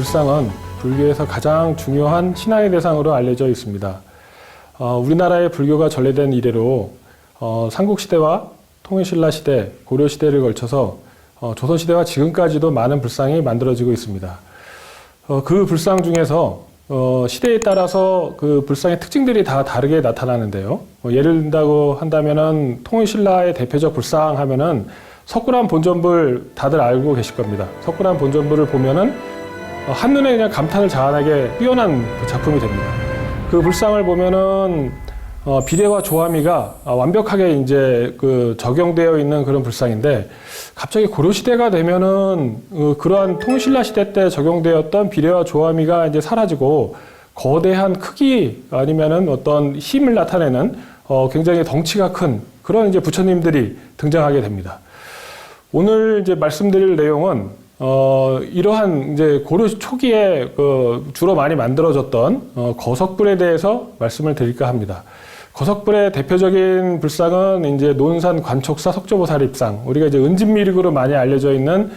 불상은 불교에서 가장 중요한 신앙의 대상으로 알려져 있습니다. 우리나라의 불교가 전래된 이래로 삼국시대와 통일신라 시대, 고려시대를 걸쳐서 조선시대와 지금까지도 많은 불상이 만들어지고 있습니다. 그 불상 중에서 시대에 따라서 그 불상의 특징들이 다 다르게 나타나는데요. 예를 든다고 한다면은 통일신라의 대표적 불상 하면은 석굴암 본전불 다들 알고 계실 겁니다. 석굴암 본전불을 보면은 한눈에 그냥 감탄을 자아나게 뛰어난 그 작품이 됩니다. 그 불상을 보면은 비례와 조화미가 완벽하게 이제 그 적용되어 있는 그런 불상인데, 갑자기 고려시대가 되면은 그러한 통일신라 시대 때 적용되었던 비례와 조화미가 이제 사라지고 거대한 크기 아니면은 어떤 힘을 나타내는 굉장히 덩치가 큰 그런 이제 부처님들이 등장하게 됩니다. 오늘 이제 말씀드릴 내용은 이러한 이제 고려 초기에 주로 많이 만들어졌던 거석불에 대해서 말씀을 드릴까 합니다. 거석불의 대표적인 불상은 이제 논산 관촉사 석조보살입상, 우리가 이제 은진미륵으로 많이 알려져 있는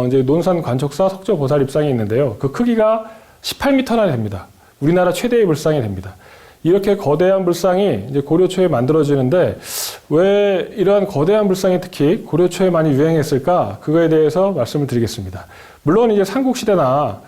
이제 논산 관촉사 석조보살입상이 있는데요. 그 크기가 18m나 됩니다. 우리나라 최대의 불상이 됩니다. 이렇게 거대한 불상이 이제 고려 초에 만들어지는데, 왜 이러한 거대한 불상이 특히 고려 초에 많이 유행했을까? 그거에 대해서 말씀을 드리겠습니다. 물론 이제 삼국시대나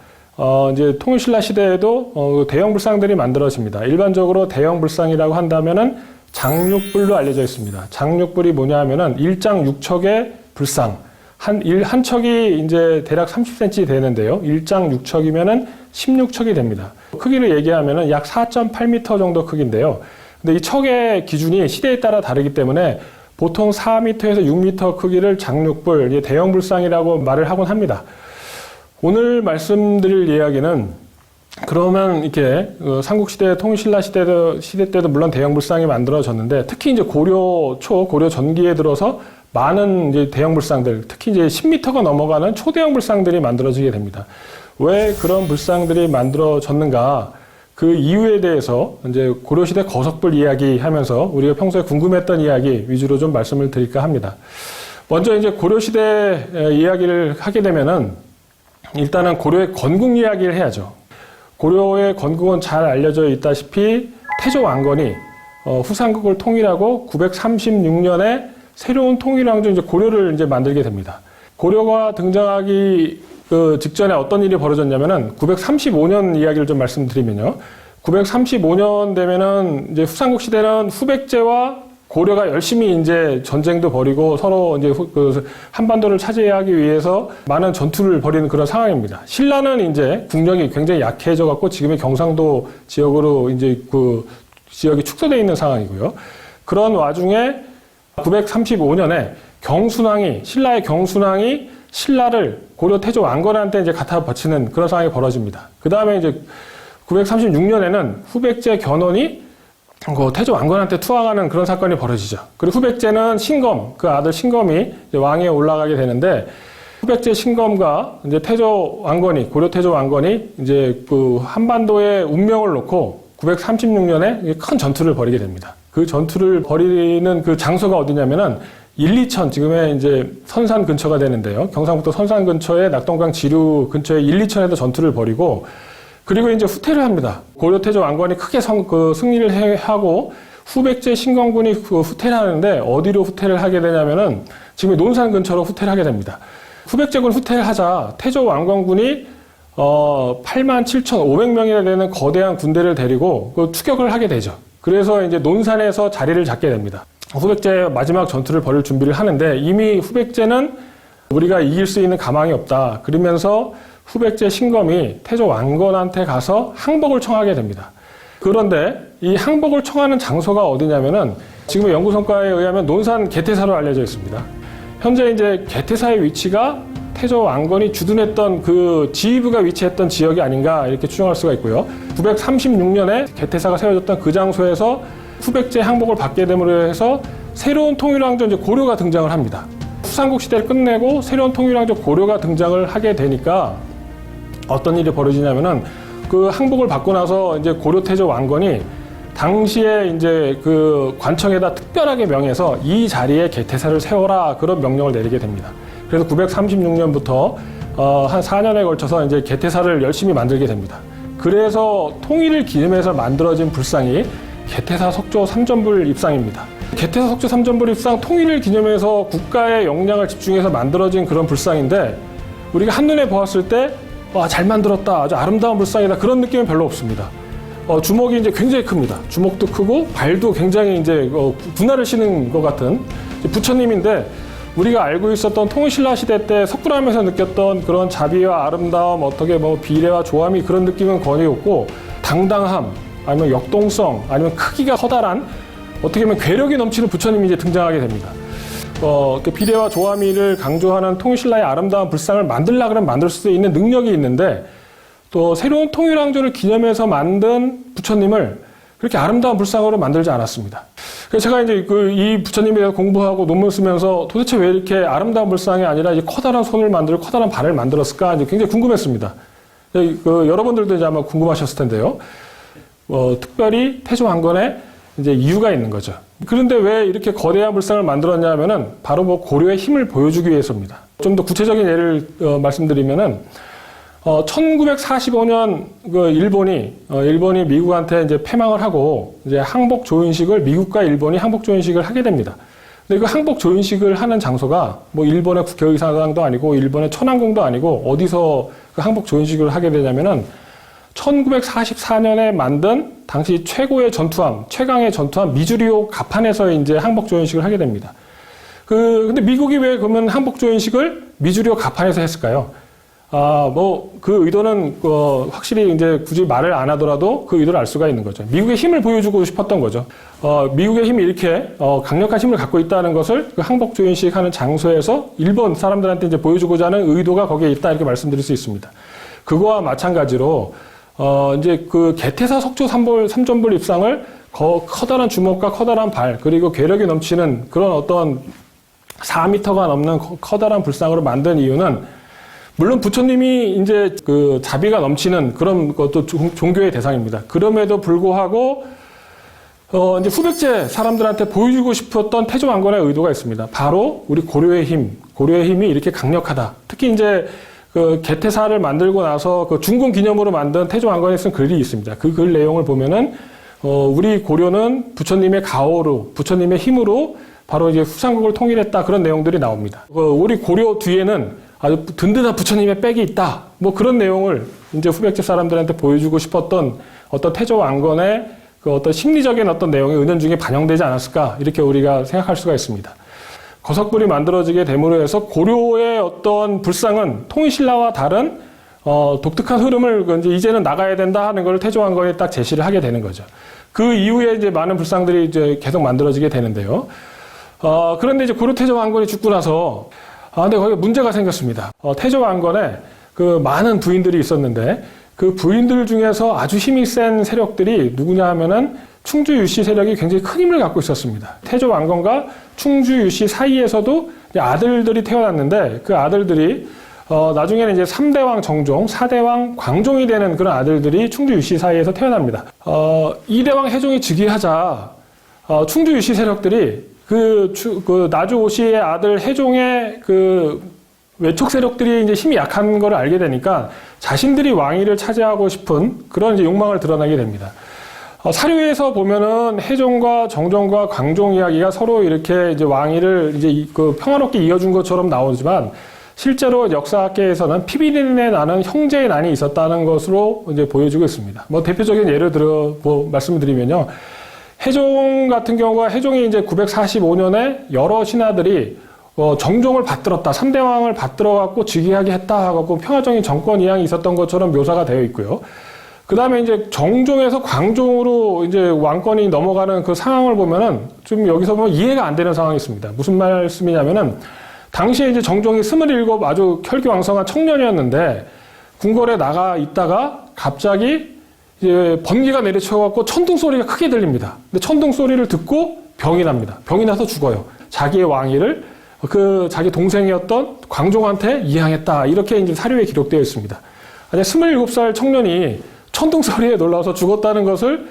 이제 통일신라 시대에도 대형 불상들이 만들어집니다. 일반적으로 대형 불상이라고 한다면은 장육불로 알려져 있습니다. 장육불이 뭐냐 하면은 1장 6척의 불상. 한 척이 이제 대략 30cm 되는데요. 1장 6척이면은 16척이 됩니다. 크기를 얘기하면은 약 4.8m 정도 크기인데요. 근데 이 척의 기준이 시대에 따라 다르기 때문에 보통 4m에서 6m 크기를 장육불, 대형 불상이라고 말을 하곤 합니다. 오늘 말씀드릴 이야기는, 그러면 이렇게 삼국시대, 통일신라 시대 때도 물론 대형 불상이 만들어졌는데, 특히 이제 고려 초, 고려 전기에 들어서 많은 이제 대형 불상들, 특히 이제 10m가 넘어가는 초대형 불상들이 만들어지게 됩니다. 왜 그런 불상들이 만들어졌는가? 그 이유에 대해서 이제 고려시대 거석불 이야기 하면서 우리가 평소에 궁금했던 이야기 위주로 좀 말씀을 드릴까 합니다. 먼저 이제 고려시대 이야기를 하게 되면은 일단은 고려의 건국 이야기를 해야죠. 고려의 건국은 잘 알려져 있다시피 태조 왕건이 후삼국을 통일하고 936년에 새로운 통일왕조 이제 고려를 이제 만들게 됩니다. 고려가 등장하기 직전에 어떤 일이 벌어졌냐면은 935년 이야기를 좀 말씀드리면요. 935년 되면은 이제 후삼국 시대는 후백제와 고려가 열심히 이제 전쟁도 벌이고 서로 이제 한반도를 차지하기 위해서 많은 전투를 벌이는 그런 상황입니다. 신라는 이제 국력이 굉장히 약해져 갖고 지금의 경상도 지역으로 이제 그 지역이 축소되어 있는 상황이고요. 그런 와중에 935년에 신라의 경순왕이 신라를 고려 태조 왕건한테 이제 갖다 바치는 그런 상황이 벌어집니다. 그 다음에 이제 936년에는 후백제 견훤이 태조 왕건한테 투항하는 그런 사건이 벌어지죠. 그리고 후백제는 신검, 그 아들 신검이 이제 왕위에 올라가게 되는데, 후백제 신검과 이제 고려 태조 왕건이 이제 그 한반도의 운명을 놓고 936년에 큰 전투를 벌이게 됩니다. 그 전투를 벌이는 그 장소가 어디냐면은 일리천, 지금의 이제 선산 근처가 되는데요. 경상북도 선산 근처에 낙동강 지류 근처에 일리천에서 전투를 벌이고, 그리고 이제 후퇴를 합니다. 고려 태조 왕건이 크게 승리를 하고 후백제 신검군이 후퇴를 하는데, 어디로 후퇴를 하게 되냐면은 지금 논산 근처로 후퇴를 하게 됩니다. 후백제군 후퇴를 하자 태조 왕건군이 87,500명이나 되는 거대한 군대를 데리고 추격을 하게 되죠. 그래서 이제 논산에서 자리를 잡게 됩니다. 후백제 마지막 전투를 벌일 준비를 하는데, 이미 후백제는 우리가 이길 수 있는 가망이 없다. 그러면서 후백제 신검이 태조 왕건한테 가서 항복을 청하게 됩니다. 그런데 이 항복을 청하는 장소가 어디냐면은 지금의 연구 성과에 의하면 논산 개태사로 알려져 있습니다. 현재 이제 개태사의 위치가 태조 왕건이 주둔했던 그 지휘부가 위치했던 지역이 아닌가 이렇게 추정할 수가 있고요. 936년에 개태사가 세워졌던 그 장소에서 후백제 항복을 받게 됨으로 해서 새로운 통일왕조 이제 고려가 등장을 합니다. 후삼국 시대를 끝내고 새로운 통일왕조 고려가 등장을 하게 되니까 어떤 일이 벌어지냐면은 그 항복을 받고 나서 이제 고려 태조 왕건이 당시에 이제 그 관청에다 특별하게 명해서 이 자리에 개태사를 세워라, 그런 명령을 내리게 됩니다. 그래서 936년부터 한 4년에 걸쳐서 이제 개태사를 열심히 만들게 됩니다. 그래서 통일을 기념해서 만들어진 불상이 개태사 석조 삼전불 입상입니다. 개태사 석조 삼전불 입상 통일을 기념해서 국가의 역량을 집중해서 만들어진 그런 불상인데 우리가 한눈에 보았을 때 잘 만들었다, 아주 아름다운 불상이다 그런 느낌은 별로 없습니다. 주먹이 이제 굉장히 큽니다. 주먹도 크고 발도 굉장히 이제 군화를 신은 것 같은 부처님인데 우리가 알고 있었던 통일신라 시대 때 석굴암에서 느꼈던 그런 자비와 아름다움, 어떻게 비례와 조함이 그런 느낌은 거의 없고 당당함, 아니면 역동성, 아니면 크기가 커다란 어떻게 보면 괴력이 넘치는 부처님이 이제 등장하게 됩니다. 비례와 조화미를 강조하는 통일신라의 아름다운 불상을 만들려고 그러면 만들 수 있는 능력이 있는데 또 새로운 통일왕조를 기념해서 만든 부처님을 그렇게 아름다운 불상으로 만들지 않았습니다. 그래서 제가 이제 이 부처님에 대해서 공부하고 논문 쓰면서 도대체 왜 이렇게 아름다운 불상이 아니라 이제 커다란 손을 만들고 커다란 발을 만들었을까 이제 굉장히 궁금했습니다. 여러분들도 이제 아마 궁금하셨을 텐데요. 특별히 태조왕건에 이제 이유가 있는 거죠. 그런데 왜 이렇게 거대한 불상을 만들었냐면은 바로 고려의 힘을 보여주기 위해서입니다. 좀 더 구체적인 예를 말씀드리면은 1945년 일본이 미국한테 이제 패망을 하고 이제 항복 조인식을 미국과 일본이 항복 조인식을 하게 됩니다. 근데 그 항복 조인식을 하는 장소가 일본의 국회의사당도 아니고 일본의 천왕궁도 아니고 어디서 그 항복 조인식을 하게 되냐면은 1944년에 만든 당시 최고의 전투함, 최강의 전투함 미주리오 가판에서 이제 항복 조인식을 하게 됩니다. 근데 미국이 왜 그러면 항복 조인식을 미주리오 가판에서 했을까요? 그 의도는, 확실히 이제 굳이 말을 안 하더라도 그 의도를 알 수가 있는 거죠. 미국의 힘을 보여주고 싶었던 거죠. 미국의 힘이 이렇게, 강력한 힘을 갖고 있다는 것을 그 항복 조인식 하는 장소에서 일본 사람들한테 이제 보여주고자 하는 의도가 거기에 있다 이렇게 말씀드릴 수 있습니다. 그거와 마찬가지로, 이제 그 개태사 석조 삼전불 입상을 커다란 주먹과 커다란 발, 그리고 괴력이 넘치는 그런 어떤 4m가 넘는 커다란 불상으로 만든 이유는 물론 부처님이 이제 그 자비가 넘치는 그런 것도 종교의 대상입니다. 그럼에도 불구하고 이제 후백제 사람들한테 보여주고 싶었던 태조왕건의 의도가 있습니다. 바로 우리 고려의 힘이 이렇게 강력하다. 특히 이제 그 개태사를 만들고 나서 그 중공 기념으로 만든 태조왕건에 쓴 글이 있습니다. 그 글 내용을 보면은 우리 고려는 부처님의 가호로, 부처님의 힘으로 바로 이제 후삼국을 통일했다 그런 내용들이 나옵니다. 우리 고려 뒤에는 아주 든든한 부처님의 백이 있다. 그런 내용을 이제 후백제 사람들한테 보여주고 싶었던 어떤 태조왕건의 그 어떤 심리적인 어떤 내용이 은연중에 반영되지 않았을까 이렇게 우리가 생각할 수가 있습니다. 거석불이 만들어지게 됨으로 해서 고려의 어떤 불상은 통일신라와 다른 독특한 흐름을 이제는 나가야 된다 하는 걸 태조왕건이 딱 제시를 하게 되는 거죠. 그 이후에 이제 많은 불상들이 이제 계속 만들어지게 되는데요. 그런데 이제 고려 태조왕건이 죽고 나서 근데 거기 문제가 생겼습니다. 태조왕건에 그 많은 부인들이 있었는데 그 부인들 중에서 아주 힘이 센 세력들이 누구냐 하면은 충주 유씨 세력이 굉장히 큰 힘을 갖고 있었습니다. 태조왕건과 충주 유씨 사이에서도 아들들이 태어났는데 그 아들들이 나중에는 이제 3대왕 정종, 4대왕 광종이 되는 그런 아들들이 충주 유씨 사이에서 태어납니다. 2대왕 해종이 즉위하자 충주 유씨 세력들이 그 나주 오씨의 아들 해종의 그 외척 세력들이 이제 힘이 약한 걸 알게 되니까 자신들이 왕위를 차지하고 싶은 그런 이제 욕망을 드러내게 됩니다. 사료에서 보면은 해종과 정종과 광종 이야기가 서로 이렇게 이제 왕위를 이제 그 평화롭게 이어준 것처럼 나오지만 실제로 역사학계에서는 피비린내 나는 형제의 난이 있었다는 것으로 이제 보여지고 있습니다. 대표적인 예를 들어 말씀드리면요. 해종 같은 경우가 해종이 이제 945년에 여러 신하들이 정종을 받들었다, 3대왕을 받들어갖고 즉위하게 했다 하고 평화적인 정권 이양이 있었던 것처럼 묘사가 되어 있고요. 그 다음에 이제 정종에서 광종으로 이제 왕권이 넘어가는 그 상황을 보면은 좀 여기서 보면 이해가 안 되는 상황이 있습니다. 무슨 말씀이냐면은 당시에 이제 정종이 27 아주 혈기왕성한 청년이었는데 궁궐에 나가 있다가 갑자기 이제 번개가 내리쳐갖고 천둥 소리가 크게 들립니다. 근데 천둥 소리를 듣고 병이 납니다. 병이 나서 죽어요. 자기의 왕위를 자기 동생이었던 광종한테 이양했다. 이렇게 이제 사료에 기록되어 있습니다. 아니, 27살 청년이 천둥 소리에 놀라서 죽었다는 것을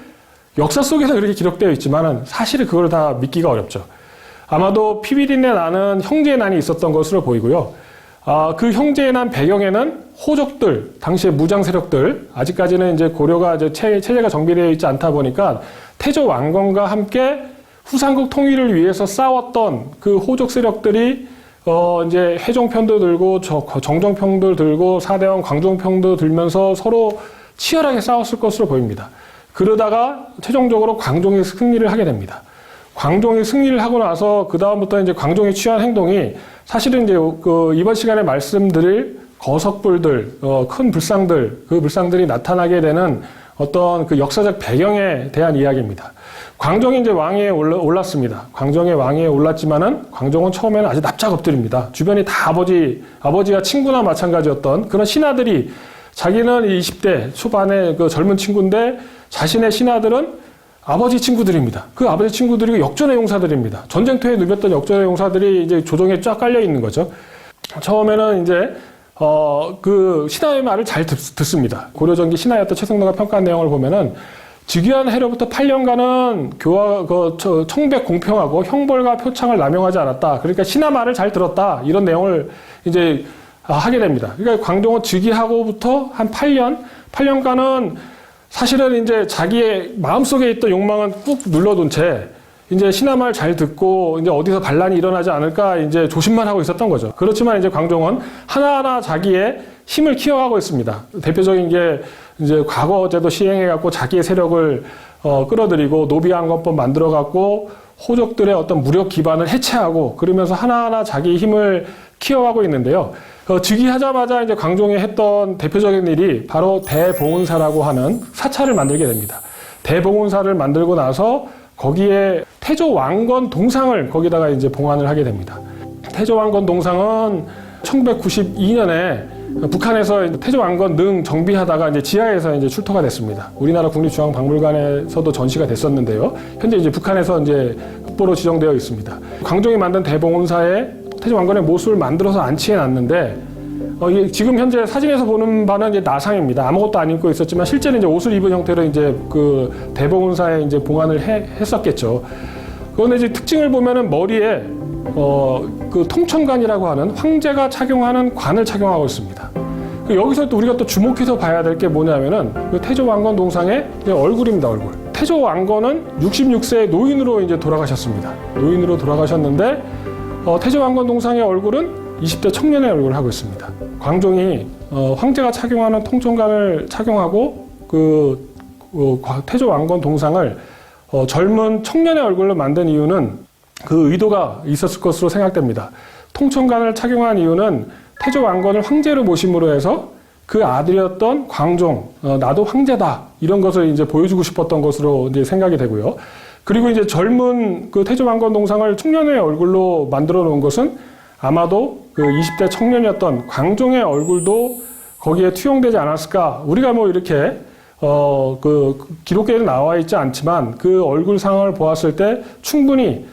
역사 속에서 그렇게 기록되어 있지만은 사실은 그걸 다 믿기가 어렵죠. 아마도 피비린내 나는 형제의 난이 있었던 것으로 보이고요. 그 형제에 난 배경에는 호족들, 당시의 무장 세력들, 아직까지는 이제 고려가 이제 체제가 정비되어 있지 않다 보니까 태조 왕건과 함께 후삼국 통일을 위해서 싸웠던 그 호족 세력들이 이제 해종편도 들고 정종편도 들고 사대왕 광종편도 들면서 서로 치열하게 싸웠을 것으로 보입니다. 그러다가 최종적으로 광종이 승리를 하게 됩니다. 광종이 승리를 하고 나서 그 다음부터 이제 광종이 취한 행동이 사실은 이제 이번 시간에 말씀드릴 거석불들, 큰 불상들, 그 불상들이 나타나게 되는 어떤 그 역사적 배경에 대한 이야기입니다. 광종이 이제 왕위에 올랐습니다. 광종의 왕위에 올랐지만은 광종은 처음에는 아주 납작 엎드립니다. 주변이 다 아버지가 친구나 마찬가지였던 그런 신하들이 자기는 20대 초반의 그 젊은 친구인데 자신의 신하들은 아버지 친구들입니다. 그 아버지 친구들이 역전의 용사들입니다. 전쟁터에 누볐던 역전의 용사들이 이제 조정에 쫙 깔려 있는 거죠. 처음에는 이제 그 신하의 말을 잘 듣습니다. 고려전기 신하였던 최승로가 평가한 내용을 보면은 즉위한 해로부터 8년간은 청백 공평하고 형벌과 표창을 남용하지 않았다. 그러니까 신하 말을 잘 들었다. 이런 내용을 이제 하게 됩니다. 그러니까 광종은 즉위하고부터 한 8년간은 사실은 이제 자기의 마음속에 있던 욕망은 꾹 눌러둔 채 이제 신하 말 잘 듣고 이제 어디서 반란이 일어나지 않을까 이제 조심만 하고 있었던 거죠. 그렇지만 이제 광종은 하나하나 자기의 힘을 키워가고 있습니다. 대표적인 게 이제 과거제도 시행해갖고 자기의 세력을 끌어들이고 노비안건법 만들어갖고 호족들의 어떤 무력 기반을 해체하고 그러면서 하나하나 자기의 힘을 키워가고 있는데요. 즉위하자마자 이제 광종이 했던 대표적인 일이 바로 대봉은사라고 하는 사찰을 만들게 됩니다. 대봉은사를 만들고 나서 거기에 태조 왕건 동상을 거기다가 이제 봉안을 하게 됩니다. 태조 왕건 동상은 1992년에 북한에서 태조 왕건 능 정비하다가 이제 지하에서 이제 출토가 됐습니다. 우리나라 국립중앙박물관에서도 전시가 됐었는데요. 현재 이제 북한에서 이제 국보로 지정되어 있습니다. 광종이 만든 대봉은사에 태조 왕건의 모습을 만들어서 안치해 놨는데 지금 현재 사진에서 보는 바는 이제 나상입니다. 아무것도 안 입고 있었지만 실제는 이제 옷을 입은 형태로 이제 그 대봉은사에 이제 봉안을 했었겠죠. 그런데 이제 특징을 보면은 머리에 그 통천관이라고 하는 황제가 착용하는 관을 착용하고 있습니다. 여기서 또 우리가 또 주목해서 봐야 될 게 뭐냐면은 그 태조 왕건 동상의 얼굴입니다, 얼굴. 태조 왕건은 66세의 노인으로 이제 돌아가셨습니다. 노인으로 돌아가셨는데 태조 왕건 동상의 얼굴은 20대 청년의 얼굴을 하고 있습니다. 광종이 황제가 착용하는 통천관을 착용하고 태조 왕건 동상을 젊은 청년의 얼굴로 만든 이유는 그 의도가 있었을 것으로 생각됩니다. 통천관을 착용한 이유는 태조 왕건을 황제로 모심으로 해서 그 아들이었던 광종, 나도 황제다 이런 것을 이제 보여주고 싶었던 것으로 이제 생각이 되고요. 그리고 이제 젊은 그 태조 왕건 동상을 청년의 얼굴로 만들어 놓은 것은 아마도 그 20대 청년이었던 광종의 얼굴도 거기에 투영되지 않았을까. 우리가 뭐 이렇게 기록에는 나와 있지 않지만 그 얼굴 상황을 보았을 때 충분히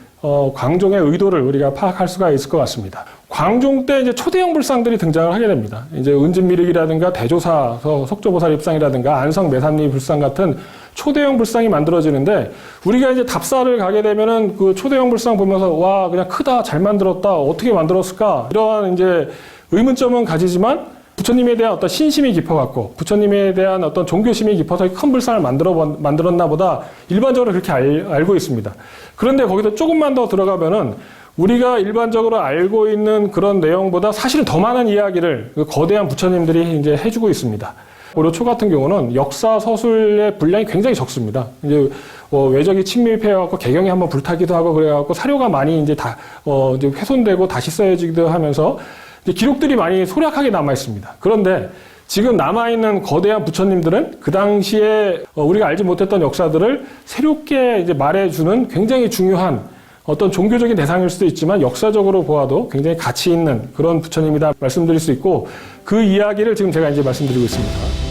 광종의 의도를 우리가 파악할 수가 있을 것 같습니다. 광종 때 이제 초대형 불상들이 등장을 하게 됩니다. 이제 은진미륵이라든가 대조사 석조보살 입상이라든가 안성 매삼리 불상 같은 초대형 불상이 만들어지는데 우리가 이제 답사를 가게 되면은 그 초대형 불상 보면서 와 그냥 크다 잘 만들었다 어떻게 만들었을까 이러한 이제 의문점은 가지지만 부처님에 대한 어떤 신심이 깊어갖고 부처님에 대한 어떤 종교심이 깊어서 큰 불상을 만들었나 보다 일반적으로 그렇게 알고 있습니다. 그런데 거기서 조금만 더 들어가면은 우리가 일반적으로 알고 있는 그런 내용보다 사실은 더 많은 이야기를 그 거대한 부처님들이 이제 해주고 있습니다. 고려 초 같은 경우는 역사 서술의 분량이 굉장히 적습니다. 이제 외적이 침입해갖고 개경이 한번 불타기도 하고 그래갖고 사료가 많이 이제 이제 훼손되고 다시 써야지기도 하면서 이제 기록들이 많이 소략하게 남아 있습니다. 그런데 지금 남아있는 거대한 부처님들은 그 당시에 우리가 알지 못했던 역사들을 새롭게 이제 말해주는 굉장히 중요한 어떤 종교적인 대상일 수도 있지만 역사적으로 보아도 굉장히 가치 있는 그런 부처님이다 말씀드릴 수 있고 그 이야기를 지금 제가 이제 말씀드리고 있습니다.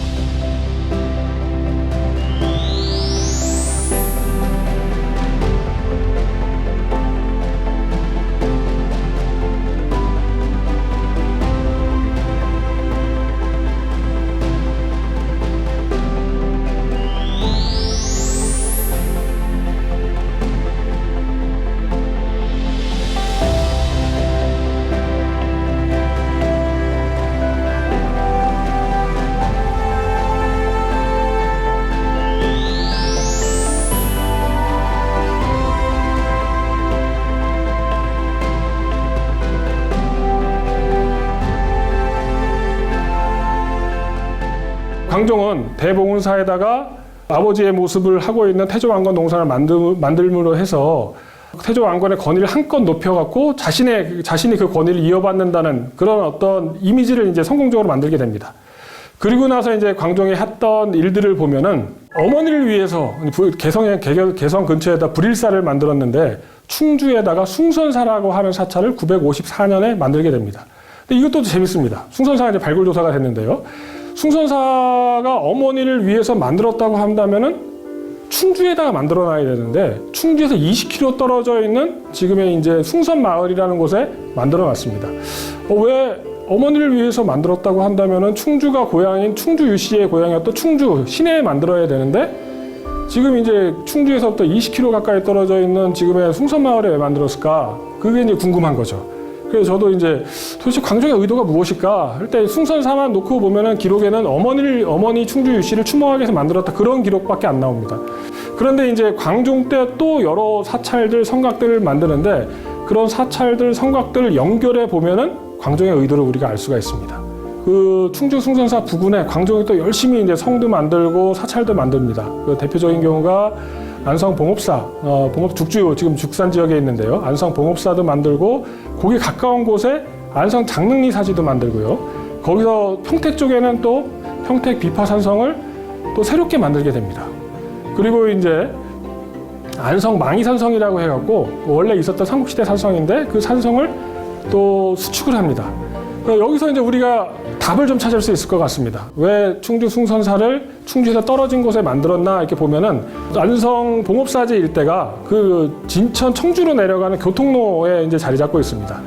광종은 대봉은사에다가 아버지의 모습을 하고 있는 태조왕건 동상을 만들므로 해서 태조왕건의 권위를 한껏 높여갖고 자신이 그 권위를 이어받는다는 그런 어떤 이미지를 이제 성공적으로 만들게 됩니다. 그리고 나서 이제 광종이 했던 일들을 보면은 어머니를 위해서 개성 근처에다 불일사를 만들었는데 충주에다가 숭선사라고 하는 사찰을 954년에 만들게 됩니다. 근데 이것도 재밌습니다. 숭선사가 이제 발굴조사가 됐는데요. 숭선사가 어머니를 위해서 만들었다고 한다면은 충주에다가 만들어놔야 되는데 충주에서 20km 떨어져 있는 지금의 이제 숭선마을이라는 곳에 만들어놨습니다. 왜 어머니를 위해서 만들었다고 한다면은 충주가 고향인 충주 유씨의 고향이었던 충주 시내에 만들어야 되는데 지금 이제 충주에서부터 20km 가까이 떨어져 있는 지금의 숭선마을에 왜 만들었을까? 그게 이제 궁금한 거죠. 그래서 저도 이제 도대체 광종의 의도가 무엇일까 할 때 숭선사만 놓고 보면은 기록에는 어머니 충주 유씨를 추모하기 위해서 만들었다 그런 기록밖에 안 나옵니다. 그런데 이제 광종 때 또 여러 사찰들 성곽들을 만드는데 그런 사찰들 성곽들을 연결해 보면은 광종의 의도를 우리가 알 수가 있습니다. 그 충주 숭선사 부근에 광종이 또 열심히 이제 성도 만들고 사찰도 만듭니다. 그 대표적인 경우가 안성 봉업사, 봉업 죽주 지금 죽산 지역에 있는데요. 안성 봉업사도 만들고 거기 가까운 곳에 안성 장릉리 사지도 만들고요. 거기서 평택 쪽에는 또 평택 비파산성을 또 새롭게 만들게 됩니다. 그리고 이제 안성 망이산성이라고 해갖고 원래 있었던 삼국시대 산성인데 그 산성을 또 수축을 합니다. 여기서 이제 우리가 답을 좀 찾을 수 있을 것 같습니다. 왜 충주 숭선사를 충주에서 떨어진 곳에 만들었나 이렇게 보면은 안성 봉업사지 일대가 그 진천 청주로 내려가는 교통로에 이제 자리 잡고 있습니다.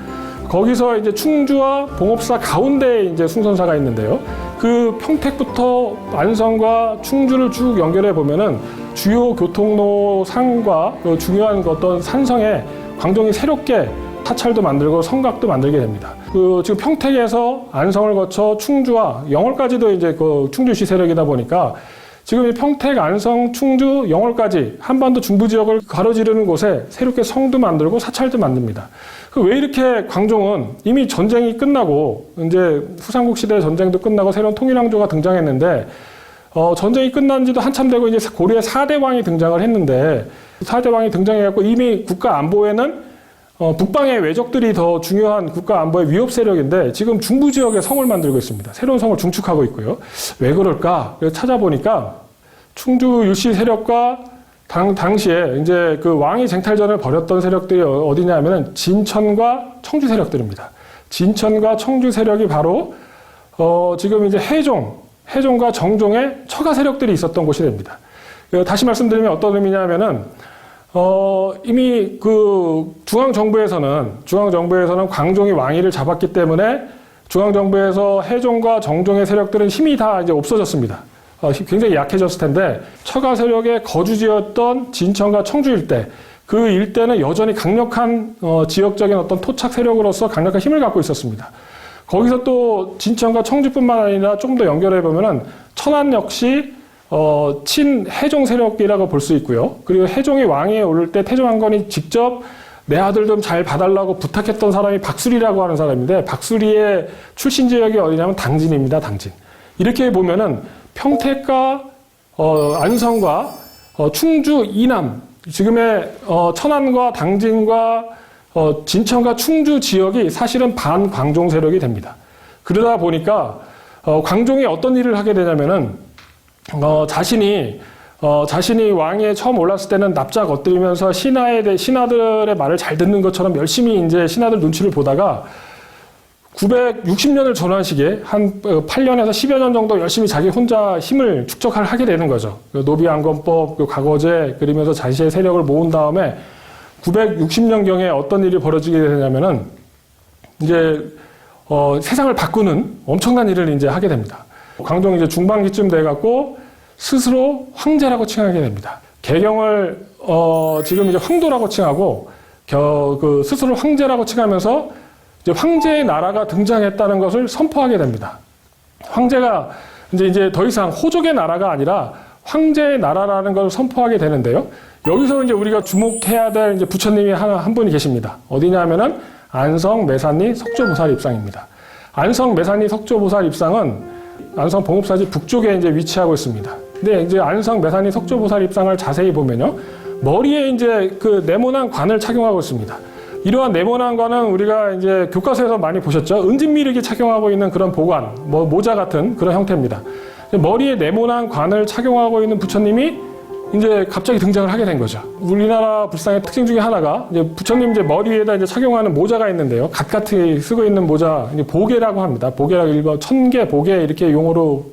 거기서 이제 충주와 봉업사 가운데에 이제 숭선사가 있는데요. 그 평택부터 안성과 충주를 쭉 연결해 보면은 주요 교통로 상과 그 중요한 어떤 산성에 광종이 새롭게 사찰도 만들고 성곽도 만들게 됩니다. 그 지금 평택에서 안성을 거쳐 충주와 영월까지도 이제 그 충주시 세력이다 보니까 지금 이 평택, 안성, 충주, 영월까지 한반도 중부 지역을 가로지르는 곳에 새롭게 성도 만들고 사찰도 만듭니다. 왜 이렇게 광종은 이미 전쟁이 끝나고 이제 후삼국 시대 전쟁도 끝나고 새로운 통일왕조가 등장했는데 전쟁이 끝난 지도 한참 되고 이제 고려의 4대 왕이 등장을 했는데 4대 왕이 등장해갖고 이미 국가 안보에는 북방의 왜적들이 더 중요한 국가 안보의 위협 세력인데 지금 중부 지역에 성을 만들고 있습니다. 새로운 성을 중축하고 있고요. 왜 그럴까? 찾아보니까 충주 유씨 세력과 당시에 이제 그 왕이 쟁탈전을 벌였던 세력들이 어디냐면은 진천과 청주 세력들입니다. 진천과 청주 세력이 바로 지금 이제 해종과 정종의 처가 세력들이 있었던 곳이 됩니다. 다시 말씀드리면 어떤 의미냐면은 이미 그 중앙정부에서는 광종이 왕위를 잡았기 때문에 중앙정부에서 해종과 정종의 세력들은 힘이 다 이제 없어졌습니다. 굉장히 약해졌을 텐데 처가 세력의 거주지였던 진천과 청주 일대, 그 일대는 여전히 강력한 지역적인 어떤 토착 세력으로서 강력한 힘을 갖고 있었습니다. 거기서 또 진천과 청주뿐만 아니라 좀 더 연결해 보면은 천안 역시 친해종 세력이라고 볼 수 있고요. 그리고 해종이 왕위에 오를 때 태조왕건이 직접 내 아들 좀 잘 봐달라고 부탁했던 사람이 박수리라고 하는 사람인데 박수리의 출신 지역이 어디냐면 당진입니다. 당진. 이렇게 보면은 평택과 안성과 충주 이남, 지금의 천안과 당진과 진천과 충주 지역이 사실은 반광종 세력이 됩니다. 그러다 보니까 광종이 어떤 일을 하게 되냐면은 자신이 왕위에 처음 올랐을 때는 납작 엎드리면서 신하들의 말을 잘 듣는 것처럼 열심히 이제 신하들 눈치를 보다가 960년을 전후한 시기에 한 8년에서 10여 년 정도 열심히 자기 혼자 힘을 축적하게 되는 거죠. 노비안건법, 과거제 그리면서 자신의 세력을 모은 다음에 960년경에 어떤 일이 벌어지게 되냐면은 이제 세상을 바꾸는 엄청난 일을 이제 하게 됩니다. 광종이 이제 중반기쯤 돼갖고 스스로 황제라고 칭하게 됩니다. 개경을 지금 이제 황도라고 칭하고 그 스스로 황제라고 칭하면서 이제 황제의 나라가 등장했다는 것을 선포하게 됩니다. 황제가 이제 더 이상 호족의 나라가 아니라 황제의 나라라는 걸 선포하게 되는데요. 여기서 이제 우리가 주목해야 될 이제 부처님이 한 분이 계십니다. 어디냐면은 안성 매산리 석조보살 입상입니다. 안성 매산리 석조보살 입상은 안성 봉업사지 북쪽에 이제 위치하고 있습니다. 근데 이제 안성 매산리 석조보살 입상을 자세히 보면요, 머리에 이제 그 네모난 관을 착용하고 있습니다. 이러한 네모난 관은 우리가 이제 교과서에서 많이 보셨죠? 은진미륵이 착용하고 있는 그런 보관, 모자 같은 그런 형태입니다. 머리에 네모난 관을 착용하고 있는 부처님이 이제 갑자기 등장을 하게 된 거죠. 우리나라 불상의 특징 중에 하나가 이제 부처님 이제 머리에다 이제 착용하는 모자가 있는데요. 갓같이 쓰고 있는 모자, 이제 보계라고 합니다. 보계라고 일반 천계, 보계 이렇게 용어로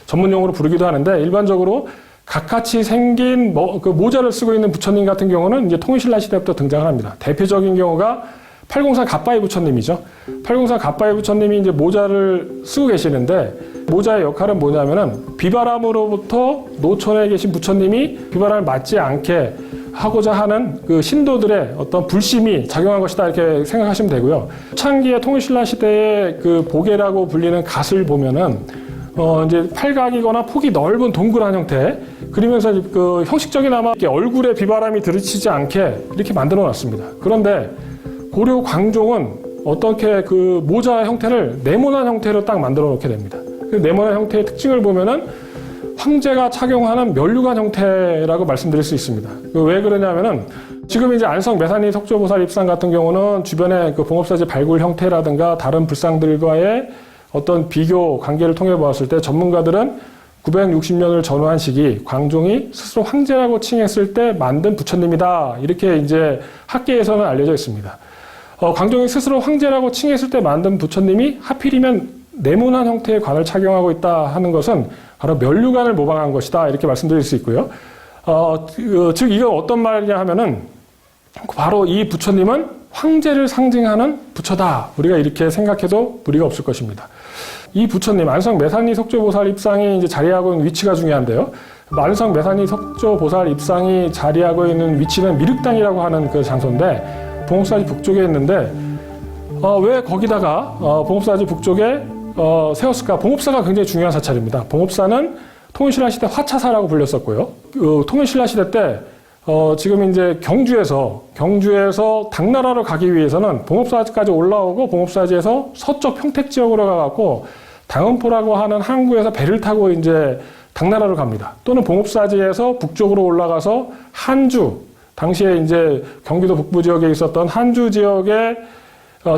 전문 용어로 부르기도 하는데, 일반적으로 갓같이 생긴 그 모자를 쓰고 있는 부처님 같은 경우는 이제 통일신라 시대부터 등장을 합니다. 대표적인 경우가 803 갓바이 부처님이죠. 803 갓바이 부처님이 이제 모자를 쓰고 계시는데, 모자의 역할은 뭐냐면은 비바람으로부터 노천에 계신 부처님이 비바람을 맞지 않게 하고자 하는 그 신도들의 어떤 불심이 작용한 것이다, 이렇게 생각하시면 되고요. 초창기의 통일신라 시대의 그 보계라고 불리는 갓을 보면은 이제 팔각이거나 폭이 넓은 동그란 형태, 그러면서 그 형식적이나마 이렇게 얼굴에 비바람이 들이치지 않게 이렇게 만들어 놨습니다. 그런데 고려 광종은 어떻게 그 모자 형태를 네모난 형태로 딱 만들어 놓게 됩니다. 그 네모난 형태의 특징을 보면은 황제가 착용하는 면류관 형태라고 말씀드릴 수 있습니다. 왜 그러냐면은 지금 이제 안성 매산리 석조보살 입상 같은 경우는 주변에 그 봉업사지 발굴 형태라든가 다른 불상들과의 어떤 비교 관계를 통해 보았을 때 전문가들은 960년을 전후한 시기 광종이 스스로 황제라고 칭했을 때 만든 부처님이다, 이렇게 이제 학계에서는 알려져 있습니다. 광종이 스스로 황제라고 칭했을 때 만든 부처님이 하필이면 네모난 형태의 관을 착용하고 있다 하는 것은 바로 면류관을 모방한 것이다, 이렇게 말씀드릴 수 있고요. 즉 이건 어떤 말이냐 하면은 바로 이 부처님은 황제를 상징하는 부처다, 우리가 이렇게 생각해도 무리가 없을 것입니다. 이 부처님 안성 매산리 석조보살 입상이 이제 자리하고 있는 위치가 중요한데요. 안성 매산리 석조보살 입상이 자리하고 있는 위치는 미륵당이라고 하는 그 장소인데, 봉업사지 북쪽에 있는데 왜 거기다가 봉업사지 북쪽에 세웠을까? 봉업사가 굉장히 중요한 사찰입니다. 봉업사는 통일신라 시대 화차사라고 불렸었고요. 통일신라 시대 때 지금 이제 경주에서 당나라로 가기 위해서는 봉업사지까지 올라오고 봉업사지에서 서쪽 평택 지역으로 가갖고 당은포라고 하는 항구에서 배를 타고 이제 당나라로 갑니다. 또는 봉업사지에서 북쪽으로 올라가서 한주, 당시에 이제 경기도 북부 지역에 있었던 한주 지역에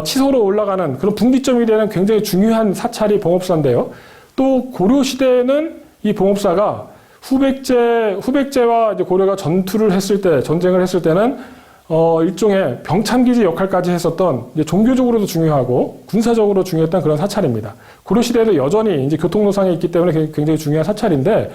치소로 올라가는 그런 분기점이 되는 굉장히 중요한 사찰이 봉업사인데요. 또 고려 시대에는 이 봉업사가 후백제와 이제 고려가 전쟁을 했을 때는 일종의 병참기지 역할까지 했었던, 이제 종교적으로도 중요하고 군사적으로 중요했던 그런 사찰입니다. 고려 시대에도 여전히 이제 교통노상에 있기 때문에 굉장히 중요한 사찰인데,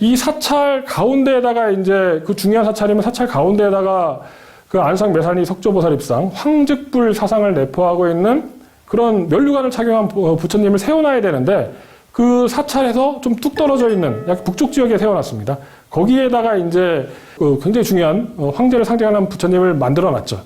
이 사찰 가운데에다가 이제 그 중요한 사찰이면 사찰 가운데에다가 그 안성 매산리 석조보살 입상 황즉불 사상을 내포하고 있는 그런 면류관을 착용한 부처님을 세워놔야 되는데, 그 사찰에서 좀 뚝 떨어져 있는 약 북쪽 지역에 세워놨습니다. 거기에다가 이제 굉장히 중요한 황제를 상징하는 부처님을 만들어놨죠.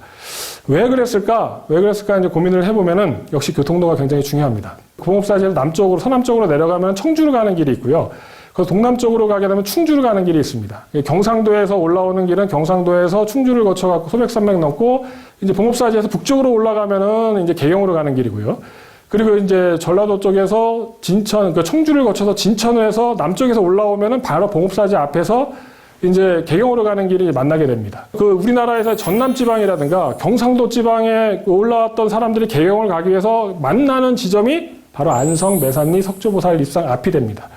왜 그랬을까 이제 고민을 해보면은 역시 교통도가 굉장히 중요합니다. 봉업사지에서 남쪽으로 서남쪽으로 내려가면 청주로 가는 길이 있고요. 그래서 동남쪽으로 가게 되면 충주를 가는 길이 있습니다. 경상도에서 올라오는 길은 경상도에서 충주를 거쳐갖고 소백산맥 넘고 이제 봉업사지에서 북쪽으로 올라가면은 이제 계경으로 가는 길이고요. 그리고 이제 전라도 쪽에서 진천, 그 청주를 거쳐서 진천을 해서 남쪽에서 올라오면은 바로 봉업사지 앞에서 이제 계경으로 가는 길이 만나게 됩니다. 그 우리나라에서 전남 지방이라든가 경상도 지방에 올라왔던 사람들이 계경을 가기 위해서 만나는 지점이 바로 안성 매산리 석조보살 입상 앞이 됩니다.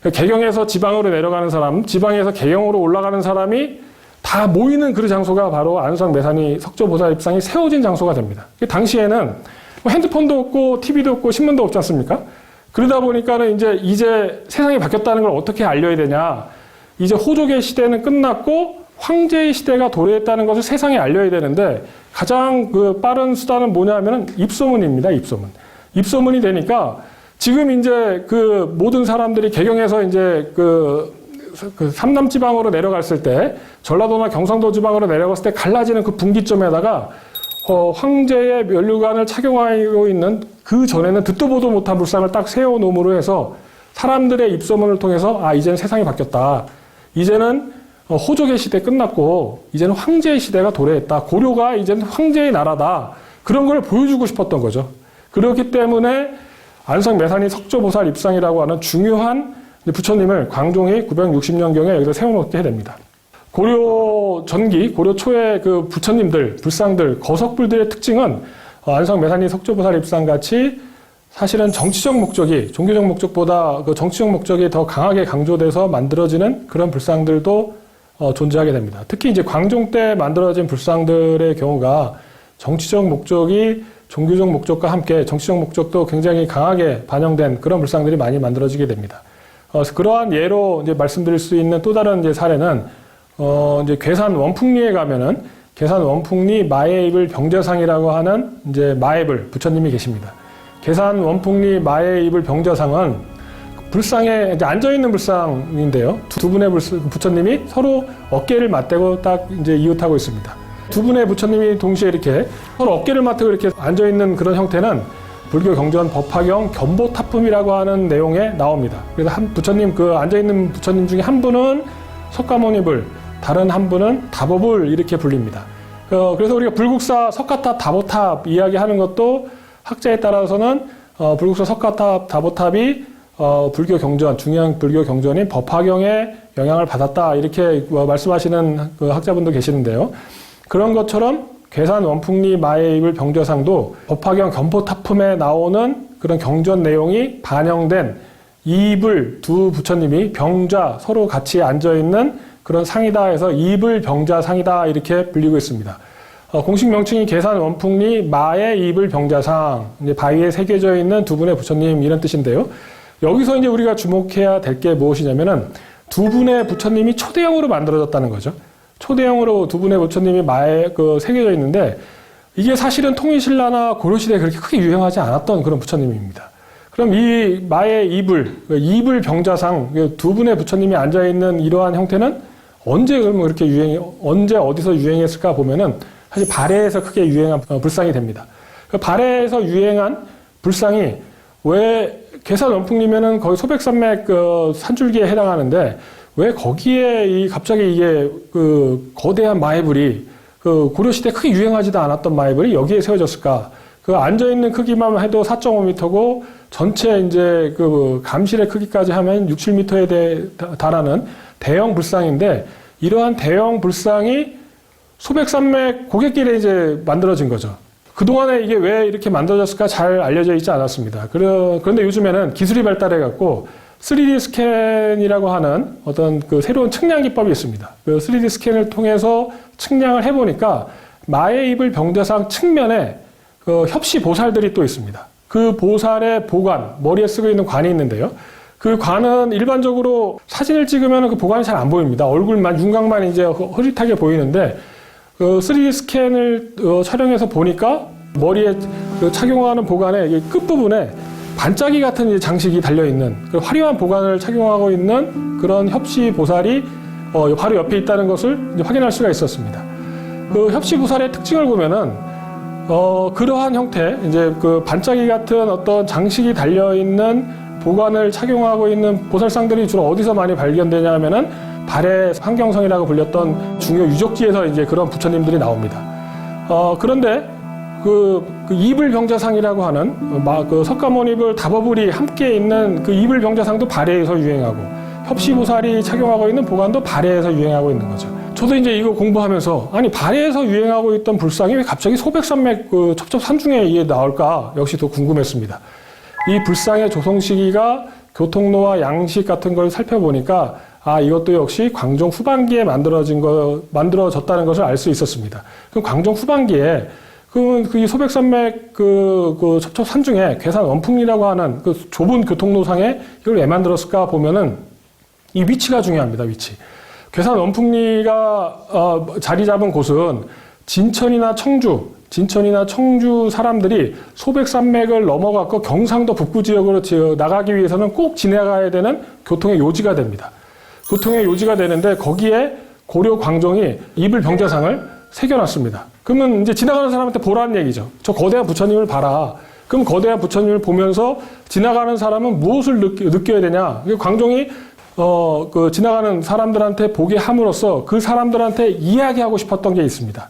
계경에서 지방으로 내려가는 사람, 지방에서 계경으로 올라가는 사람이 다 모이는 그 장소가 바로 안성 매산리 석조보살 입상이 세워진 장소가 됩니다. 당시에는 뭐 핸드폰도 없고 TV도 없고 신문도 없지 않습니까? 그러다 보니까는 이제 세상이 바뀌었다는 걸 어떻게 알려야 되냐? 이제 호족의 시대는 끝났고 황제의 시대가 도래했다는 것을 세상에 알려야 되는데, 가장 그 빠른 수단은 뭐냐면은 입소문입니다. 입소문이 되니까 지금 이제 그 모든 사람들이 개경에서 이제 그 삼남 지방으로 내려갔을 때, 전라도나 경상도 지방으로 내려갔을 때 갈라지는 그 분기점에다가 황제의 면류관을 착용하고 있는 그 전에는 듣도 보도 못한 불상을 딱 세워놓음으로 해서 사람들의 입소문을 통해서 이제는 세상이 바뀌었다. 이제는 호족의 시대 끝났고 이제는 황제의 시대가 도래했다. 고려가 이제는 황제의 나라다. 그런 걸 보여주고 싶었던 거죠. 그렇기 때문에 안성 매산이 석조보살 입상이라고 하는 중요한 부처님을 광종이 960년경에 여기서 세워놓게 됩니다. 고려 전기, 고려 초의 그 부처님들, 불상들, 거석불들의 특징은 안성 매산이 석조보살 입상 같이 사실은 정치적 목적이, 종교적 목적보다 그 정치적 목적이 더 강하게 강조돼서 만들어지는 그런 불상들도 존재하게 됩니다. 특히 이제 광종 때 만들어진 불상들의 경우가 정치적 목적이 종교적 목적과 함께 정치적 목적도 굉장히 강하게 반영된 그런 불상들이 많이 만들어지게 됩니다. 그러한 예로 이제 말씀드릴 수 있는 또 다른 이제 사례는 이제 괴산 원풍리에 가면은 괴산 원풍리 마예입을 병자상이라고 하는 이제 마예불 부처님이 계십니다. 괴산 원풍리 마예입을 병자상은 불상에 이제 앉아 있는 불상인데요. 두 분의 부처님이 서로 어깨를 맞대고 딱 이제 이웃하고 있습니다. 두 분의 부처님이 동시에 이렇게 서로 어깨를 맞대고 이렇게 앉아 있는 그런 형태는 불교 경전 법화경 견보타품이라고 하는 내용에 나옵니다. 그래서 한 부처님 그 앉아 있는 부처님 중에 한 분은 석가모니불, 다른 한 분은 다보불 이렇게 불립니다. 그래서 우리가 불국사 석가탑 다보탑 이야기하는 것도 학자에 따라서는 불국사 석가탑 다보탑이 불교 경전, 중요한 불교 경전인 법화경에 영향을 받았다 이렇게 말씀하시는 그 학자분도 계시는데요. 그런 것처럼 괴산 원풍리 마예입을 병자상도 법화경 견보타품에 나오는 그런 경전 내용이 반영된 이불 두 부처님이 병자 서로 같이 앉아있는 그런 상이다 해서 이불 병자상이다 이렇게 불리고 있습니다. 공식 명칭이 괴산 원풍리 마예입을 병자상, 이제 바위에 새겨져 있는 두 분의 부처님 이런 뜻인데요. 여기서 이제 우리가 주목해야 될 게 무엇이냐면은 두 분의 부처님이 초대형으로 만들어졌다는 거죠. 초대형으로 두 분의 부처님이 마에 새겨져 있는데 이게 사실은 통일신라나 고려시대에 그렇게 크게 유행하지 않았던 그런 부처님입니다. 그럼 이 마의 이불 병자상 두 분의 부처님이 앉아있는 이러한 형태는 언제 그러면 그렇게 언제 어디서 유행했을까 보면은 사실 발해에서 크게 유행한 불상이 됩니다. 발해에서 유행한 불상이 왜 괴산 원풍리면은 거의 소백산맥 산줄기에 해당하는데 왜 거기에 갑자기 이게 거대한 마애불이 고려시대 크게 유행하지도 않았던 마애불이 여기에 세워졌을까? 앉아있는 크기만 해도 4.5m고 전체 이제 감실의 크기까지 하면 6, 7m에 달하는 대형 불상인데 이러한 대형 불상이 소백산맥 고갯길에 이제 만들어진 거죠. 그동안에 이게 왜 이렇게 만들어졌을까 잘 알려져 있지 않았습니다. 그런데 요즘에는 기술이 발달해갖고 3D 스캔이라고 하는 어떤 새로운 측량 기법이 있습니다. 3D 스캔을 통해서 측량을 해보니까 마예입을 병자상 측면에 협시 보살들이 또 있습니다. 그 보살의 보관, 머리에 쓰고 있는 관이 있는데요. 그 관은 일반적으로 사진을 찍으면 그 보관이 잘 안 보입니다. 얼굴만, 윤곽만 이제 흐릿하게 보이는데 3D 스캔을 촬영해서 보니까 머리에 착용하는 보관의 끝부분에 반짝이 같은 이제 장식이 달려있는 화려한 보관을 착용하고 있는 그런 협시 보살이 바로 옆에 있다는 것을 이제 확인할 수가 있었습니다. 그 협시 보살의 특징을 보면은 그러한 형태, 이제 반짝이 같은 어떤 장식이 달려있는 보관을 착용하고 있는 보살상들이 주로 어디서 많이 발견되냐 하면은 발해 환경성이라고 불렸던 중요 유적지에서 이제 그런 부처님들이 나옵니다. 그런데 이불 병자상이라고 하는 석가모니불 다보불이 함께 있는 이불 병자상도 발해에서 유행하고 협시보살이 착용하고 있는 보관도 발해에서 유행하고 있는 거죠. 저도 이제 이거 공부하면서 아니 발해에서 유행하고 있던 불상이 왜 갑자기 소백산맥 첩첩산중에 이게 나올까 역시 더 궁금했습니다. 이 불상의 조성 시기가 교통로와 양식 같은 걸 살펴보니까 이것도 역시 광종 후반기에 만들어졌다는 것을 알 수 있었습니다. 그럼 광종 후반기에 이 소백산맥 첩첩산중에 괴산 원풍리라고 하는 좁은 교통로상에 이걸 왜 만들었을까 보면은 이 위치가 중요합니다. 위치. 괴산 원풍리가 자리 잡은 곳은 진천이나 청주 사람들이 소백산맥을 넘어가고 경상도 북부 지역으로 나가기 위해서는 꼭 지나가야 되는 교통의 요지가 됩니다. 교통의 요지가 되는데 거기에 고려 광종이 이불 병자상을 새겨놨습니다. 그러면 이제 지나가는 사람한테 보라는 얘기죠. 저 거대한 부처님을 봐라. 그럼 거대한 부처님을 보면서 지나가는 사람은 무엇을 느껴야 되냐? 광종이 지나가는 사람들한테 보게 함으로써 그 사람들한테 이야기하고 싶었던 게 있습니다.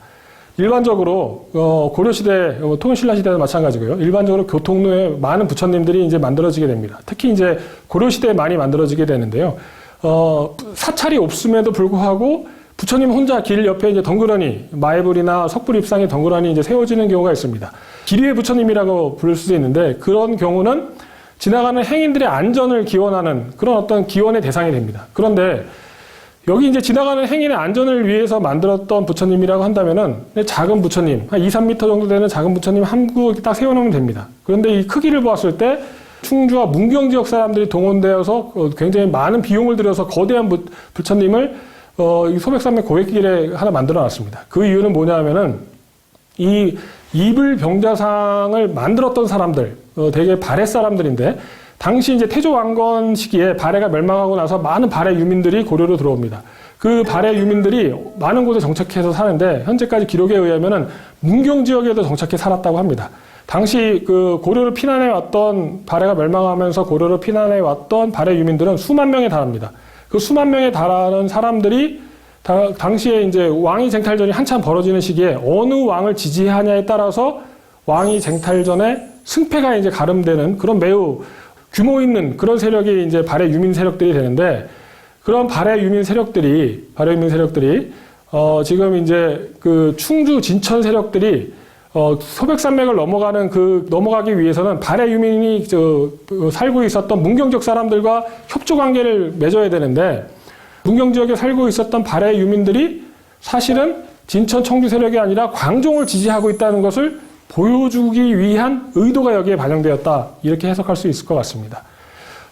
일반적으로 고려시대, 통일신라시대도 마찬가지고요. 일반적으로 교통로에 많은 부처님들이 이제 만들어지게 됩니다. 특히 이제 고려시대에 많이 만들어지게 되는데요. 사찰이 없음에도 불구하고 부처님 혼자 길 옆에 이제 덩그러니 마애불이나 석불 입상에 덩그러니 이제 세워지는 경우가 있습니다. 길 위의 부처님이라고 부를 수도 있는데 그런 경우는 지나가는 행인들의 안전을 기원하는 그런 어떤 기원의 대상이 됩니다. 그런데 여기 이제 지나가는 행인의 안전을 위해서 만들었던 부처님이라고 한다면은 작은 부처님, 한 2, 3m 정도 되는 작은 부처님 한 구석에 딱 세워놓으면 됩니다. 그런데 이 크기를 보았을 때 충주와 문경 지역 사람들이 동원되어서 굉장히 많은 비용을 들여서 거대한 부처님을 이 소백산맥 고획길에 하나 만들어 놨습니다. 그 이유는 뭐냐 하면은 이 이불병자상을 만들었던 사람들, 되게 발해 사람들인데 당시 이제 태조 왕건 시기에 발해가 멸망하고 나서 많은 발해 유민들이 고려로 들어옵니다. 그 발해 유민들이 많은 곳에 정착해서 사는데 현재까지 기록에 의하면은 문경 지역에도 정착해 살았다고 합니다. 당시 그 고려를 피난해 왔던 발해가 멸망하면서 고려를 피난해 왔던 발해 유민들은 수만 명에 달합니다. 그 수만 명에 달하는 사람들이 당시에 이제 왕위 쟁탈전이 한참 벌어지는 시기에 어느 왕을 지지하냐에 따라서 왕위 쟁탈전에 승패가 이제 가름되는 그런 매우 규모 있는 그런 세력이 이제 발해 유민 세력들이 되는데 그런 발해 유민 세력들이 지금 이제 그 충주 진천 세력들이 소백산맥을 넘어가기 위해서는 발해 유민이 살고 있었던 문경 지역 사람들과 협조 관계를 맺어야 되는데 문경 지역에 살고 있었던 발해 유민들이 사실은 진천 청주 세력이 아니라 광종을 지지하고 있다는 것을 보여주기 위한 의도가 여기에 반영되었다. 이렇게 해석할 수 있을 것 같습니다.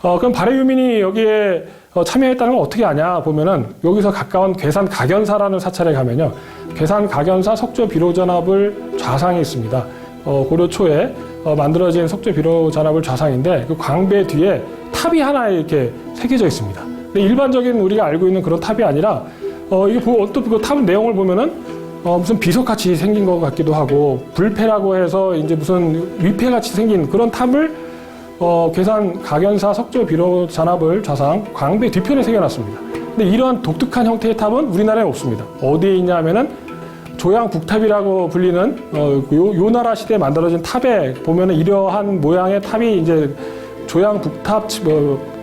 그럼 발해 유민이 여기에 참여했다는 걸 어떻게 아냐 보면은 여기서 가까운 괴산 각연사라는 사찰에 가면요. 괴산 각연사 석조 비로전합을 좌상이 있습니다. 고려 초에 만들어진 석조 비로전합을 좌상인데 그 광배 뒤에 탑이 하나 이렇게 새겨져 있습니다. 근데 일반적인 우리가 알고 있는 그런 탑이 아니라 이게 또 그 탑 내용을 보면은 무슨 비석같이 생긴 것 같기도 하고 불패라고 해서 이제 무슨 위패같이 생긴 그런 탑을 괴산 각연사 석조 비로 잔합을 좌상 광배 뒤편에 새겨놨습니다. 근데 이러한 독특한 형태의 탑은 우리나라에 없습니다. 어디에 있냐 하면은 조양 북탑이라고 불리는 요 나라 시대에 만들어진 탑에 보면은 이러한 모양의 탑이 이제 조양 북탑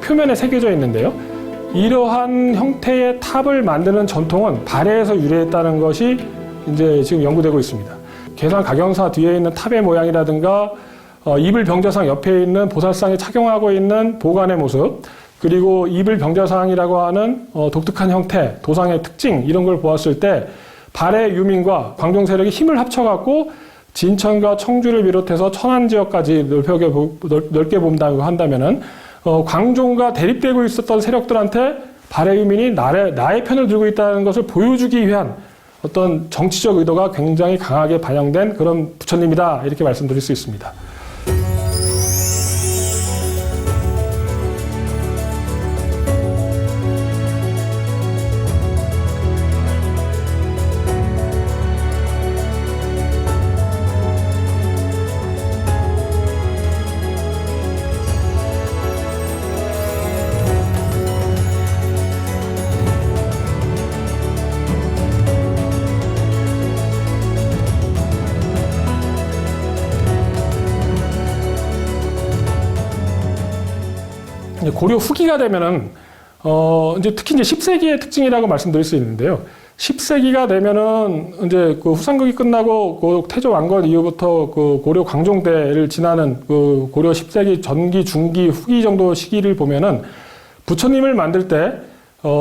표면에 새겨져 있는데요. 이러한 형태의 탑을 만드는 전통은 발해에서 유래했다는 것이 이제 지금 연구되고 있습니다. 괴산 각연사 뒤에 있는 탑의 모양이라든가 이불병자상 옆에 있는 보살상에 착용하고 있는 보관의 모습 그리고 이불병자상이라고 하는 독특한 형태, 도상의 특징 이런 걸 보았을 때 발해 유민과 광종 세력이 힘을 합쳐갖고 진천과 청주를 비롯해서 천안 지역까지 넓게 본다고 한다면은 광종과 대립되고 있었던 세력들한테 발해 유민이 나의 편을 들고 있다는 것을 보여주기 위한 어떤 정치적 의도가 굉장히 강하게 반영된 그런 부처님이다 이렇게 말씀드릴 수 있습니다. 고려 후기가 되면은 이제 특히 이제 10세기의 특징이라고 말씀드릴 수 있는데요. 10세기가 되면은 이제 그 후삼국이 끝나고 그 태조 왕건 이후부터 그 고려 광종 때를 지나는 그 고려 10세기 전기, 중기, 후기 정도 시기를 보면은 부처님을 만들 때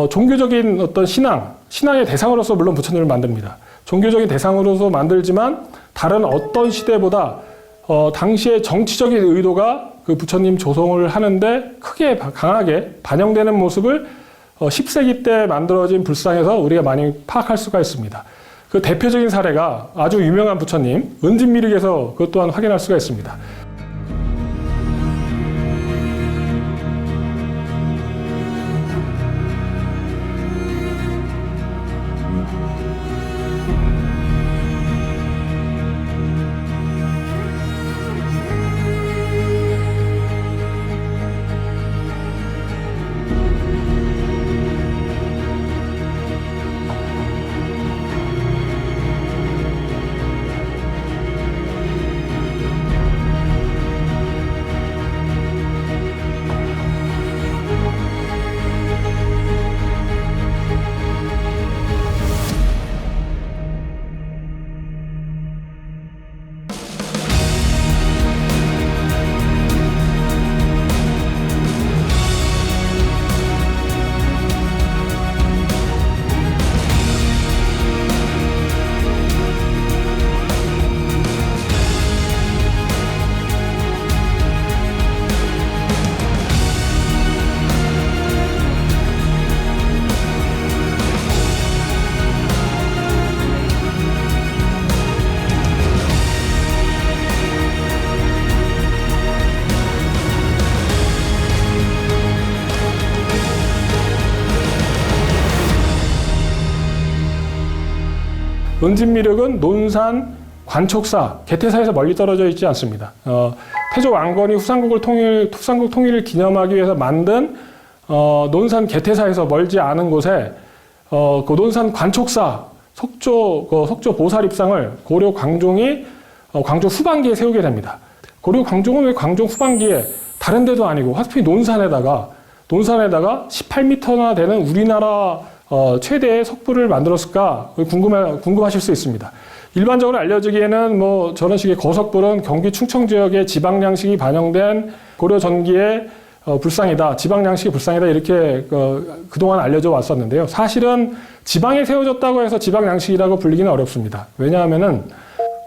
종교적인 어떤 신앙의 대상으로서 물론 부처님을 만듭니다. 종교적인 대상으로서 만들지만 다른 어떤 시대보다 당시의 정치적인 의도가 그 부처님 조성을 하는데 크게 강하게 반영되는 모습을 10세기 때 만들어진 불상에서 우리가 많이 파악할 수가 있습니다. 그 대표적인 사례가 아주 유명한 부처님 은진미륵에서 그것 또한 확인할 수가 있습니다. 은진미륵은 논산, 관촉사, 개태사에서 멀리 떨어져 있지 않습니다. 태조 왕건이 후삼국 통일을 기념하기 위해서 만든 논산 개태사에서 멀지 않은 곳에 그 논산 관촉사 석조 보살 입상을 고려 광종이 광종 후반기에 세우게 됩니다. 고려 광종은 왜 광종 후반기에 다른 데도 아니고 하필 논산에다가 18m나 되는 우리나라 최대의 석불을 만들었을까 궁금하실 수 있습니다. 일반적으로 알려지기에는 뭐 저런 식의 거석불은 경기 충청 지역의 지방 양식이 반영된 고려 전기의 불상이다, 지방 양식의 불상이다 이렇게 그동안 알려져 왔었는데요. 사실은 지방에 세워졌다고 해서 지방 양식이라고 불리기는 어렵습니다. 왜냐하면은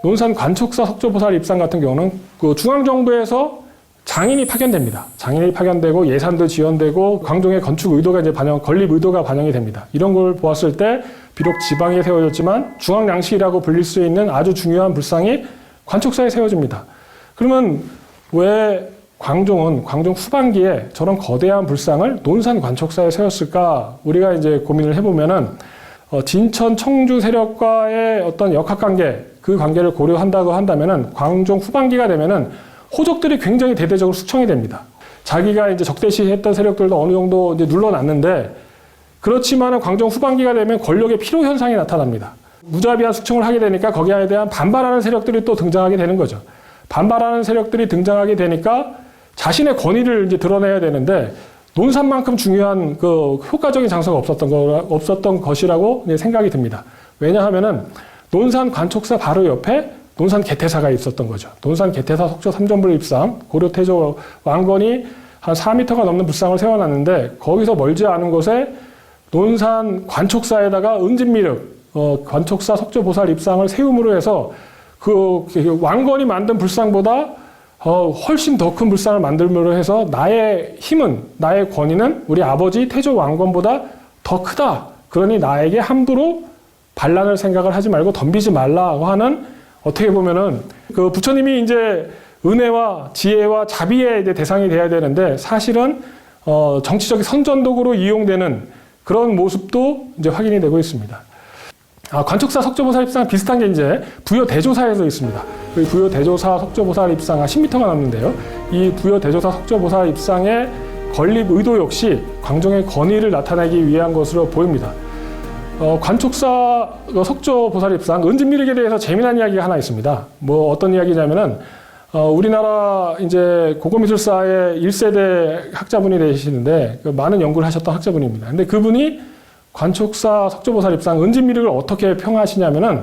논산 관촉사 석조보살 입상 같은 경우는 그 중앙정부에서 장인이 파견됩니다. 장인이 파견되고 예산도 지원되고 광종의 건축 의도가 이제 건립 의도가 반영이 됩니다. 이런 걸 보았을 때 비록 지방에 세워졌지만 중앙 양식이라고 불릴 수 있는 아주 중요한 불상이 관촉사에 세워집니다. 그러면 왜 광종 후반기에 저런 거대한 불상을 논산 관촉사에 세웠을까? 우리가 이제 고민을 해보면은 진천 청주 세력과의 어떤 역학관계, 그 관계를 고려한다고 한다면은 광종 후반기가 되면은 호족들이 굉장히 대대적으로 숙청이 됩니다. 자기가 이제 적대시했던 세력들도 어느 정도 이제 눌러놨는데, 그렇지만은 광종 후반기가 되면 권력의 피로 현상이 나타납니다. 무자비한 숙청을 하게 되니까 거기에 대한 반발하는 세력들이 또 등장하게 되는 거죠. 반발하는 세력들이 등장하게 되니까 자신의 권위를 이제 드러내야 되는데 논산만큼 중요한 그 효과적인 장소가 없었던 것이라고 생각이 듭니다. 왜냐하면은 논산 관촉사 바로 옆에 논산 개태사가 있었던 거죠. 논산 개태사 석조 삼전불 입상, 고려 태조 왕건이 한 4m가 넘는 불상을 세워놨는데 거기서 멀지 않은 곳에 논산 관촉사에다가 은진미륵, 관촉사 석조보살 입상을 세움으로 해서 그 왕건이 만든 불상보다 훨씬 더 큰 불상을 만들므로 해서 나의 힘은, 나의 권위는 우리 아버지 태조 왕건보다 더 크다. 그러니 나에게 함부로 반란을 생각을 하지 말고 덤비지 말라고 하는, 어떻게 보면은 그 부처님이 이제 은혜와 지혜와 자비의 이제 대상이 돼야 되는데 사실은 정치적인 선전도구로 이용되는 그런 모습도 이제 확인이 되고 있습니다. 관촉사 석조보살 입상 비슷한 게 이제 부여대조사에서 있습니다. 그 부여대조사 석조보살 입상 한 10m가 넘는데요. 이 부여대조사 석조보살 입상의 건립 의도 역시 광종의 권위를 나타내기 위한 것으로 보입니다. 관촉사 석조보살 입상 은진미륵에 대해서 재미난 이야기가 하나 있습니다. 뭐 어떤 이야기냐면은 우리나라 이제 고고미술사의 1세대 학자분이 되시는데 많은 연구를 하셨던 학자분입니다. 근데 그분이 관촉사 석조보살 입상 은진미륵을 어떻게 평하시냐면은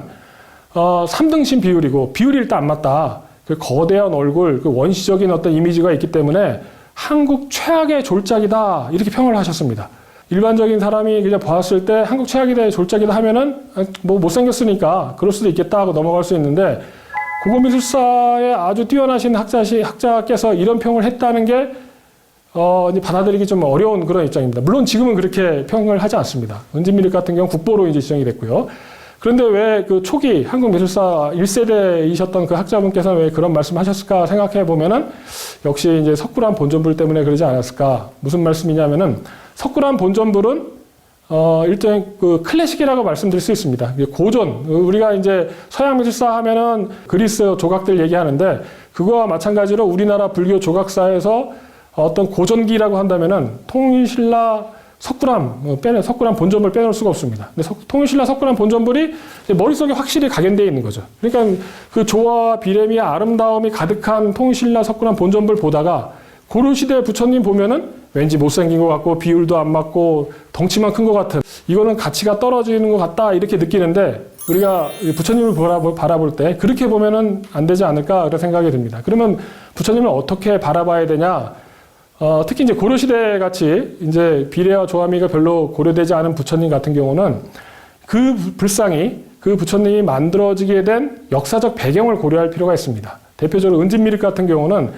3등신 비율이고 비율이 일단 안 맞다. 그 거대한 얼굴, 그 원시적인 어떤 이미지가 있기 때문에 한국 최악의 졸작이다 이렇게 평을 하셨습니다. 일반적인 사람이 그냥 봤을 때 한국 최악의 졸작이다 하면은 뭐 못생겼으니까 그럴 수도 있겠다 하고 넘어갈 수 있는데 고고미술사에 아주 뛰어나신 학자께서 이런 평을 했다는 게 이제 받아들이기 좀 어려운 그런 입장입니다. 물론 지금은 그렇게 평을 하지 않습니다. 은진미륵 같은 경우 국보로 이제 지정이 됐고요. 그런데 왜 그 초기 한국미술사 1세대이셨던 그 학자분께서는 왜 그런 말씀 하셨을까 생각해 보면은 역시 이제 석굴암 본전불 때문에 그러지 않았을까. 무슨 말씀이냐면은 석굴암 본전불은 일종의 그 클래식이라고 말씀드릴 수 있습니다. 고전, 우리가 이제 서양 미술사 하면은 그리스 조각들 얘기하는데 그거와 마찬가지로 우리나라 불교 조각사에서 어떤 고전기라고 한다면은 통일신라 석굴암 본전불 빼놓을 수가 없습니다. 근데 통일신라 석굴암 본전불이 머릿속에 확실히 각인되어 있는 거죠. 그러니까 그 조화와 비례미 아름다움이 가득한 통일신라 석굴암 본전불 보다가 고려시대 부처님 보면은 왠지 못생긴 것 같고 비율도 안 맞고 덩치만 큰 것 같은, 이거는 가치가 떨어지는 것 같다 이렇게 느끼는데 우리가 부처님을 바라볼 때 그렇게 보면은 안 되지 않을까 그런 생각이 듭니다. 그러면 부처님을 어떻게 바라봐야 되냐? 특히 이제 고려시대 같이 이제 비례와 조화미가 별로 고려되지 않은 부처님 같은 경우는 그 불상이, 그 부처님이 만들어지게 된 역사적 배경을 고려할 필요가 있습니다. 대표적으로 은진미륵 같은 경우는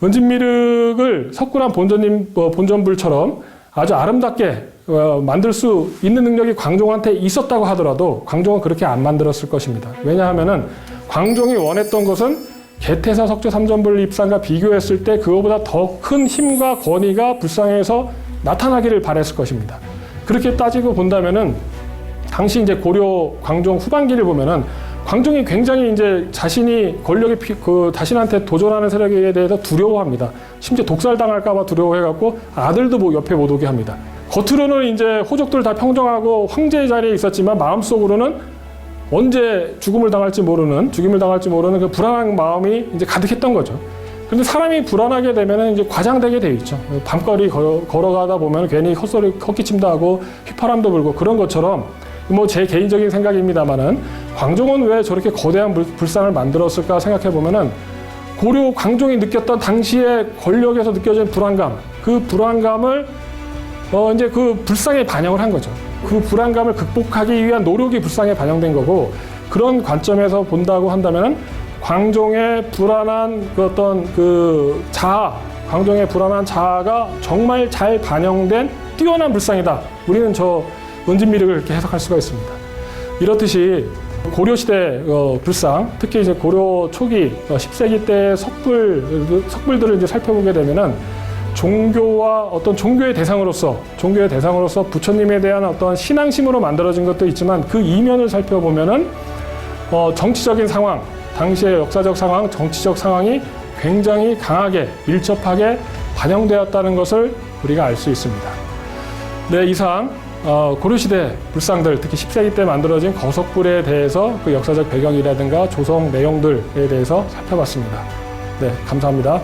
은진미륵을 석굴암 본전불처럼 아주 아름답게 만들 수 있는 능력이 광종한테 있었다고 하더라도 광종은 그렇게 안 만들었을 것입니다. 왜냐하면은 광종이 원했던 것은 개태사 석조 삼전불 입상과 비교했을 때 그거보다 더 큰 힘과 권위가 불상에서 나타나기를 바랬을 것입니다. 그렇게 따지고 본다면은 당시 이제 고려 광종 후반기를 보면은 광종이 굉장히 이제 자신이 권력에 자신한테 도전하는 세력에 대해서 두려워합니다. 심지어 독살당할까봐 두려워해갖고 아들도 뭐 옆에 못 오게 합니다. 겉으로는 이제 호족들 다 평정하고 황제의 자리에 있었지만 마음속으로는 언제 죽임을 당할지 모르는 그 불안한 마음이 이제 가득했던 거죠. 근데 사람이 불안하게 되면은 이제 과장되게 돼 있죠. 밤거리 걸어가다 보면 괜히 헛기침도 하고 휘파람도 불고 그런 것처럼 뭐 제 개인적인 생각입니다만은 광종은 왜 저렇게 거대한 불상을 만들었을까 생각해 보면은 고려 광종이 느꼈던 당시의 권력에서 느껴진 불안감, 그 불안감을 이제 그 불상에 반영을 한 거죠. 그 불안감을 극복하기 위한 노력이 불상에 반영된 거고, 그런 관점에서 본다고 한다면은 광종의 불안한 그 어떤 그 자아, 광종의 불안한 자아가 정말 잘 반영된 뛰어난 불상이다. 우리는 저 은진미륵을 이렇게 해석할 수가 있습니다. 이렇듯이 고려시대 불상, 특히 이제 고려 초기 10세기 때 석불들을 이제 살펴보게 되면은 종교와 어떤 종교의 대상으로서 부처님에 대한 어떤 신앙심으로 만들어진 것도 있지만 그 이면을 살펴보면은 정치적인 상황, 당시의 역사적 상황, 정치적 상황이 굉장히 강하게 밀접하게 반영되었다는 것을 우리가 알 수 있습니다. 네, 이상 고려시대 불상들, 특히 10세기 때 만들어진 거석불에 대해서 그 역사적 배경이라든가 조성 내용들에 대해서 살펴봤습니다. 네, 감사합니다.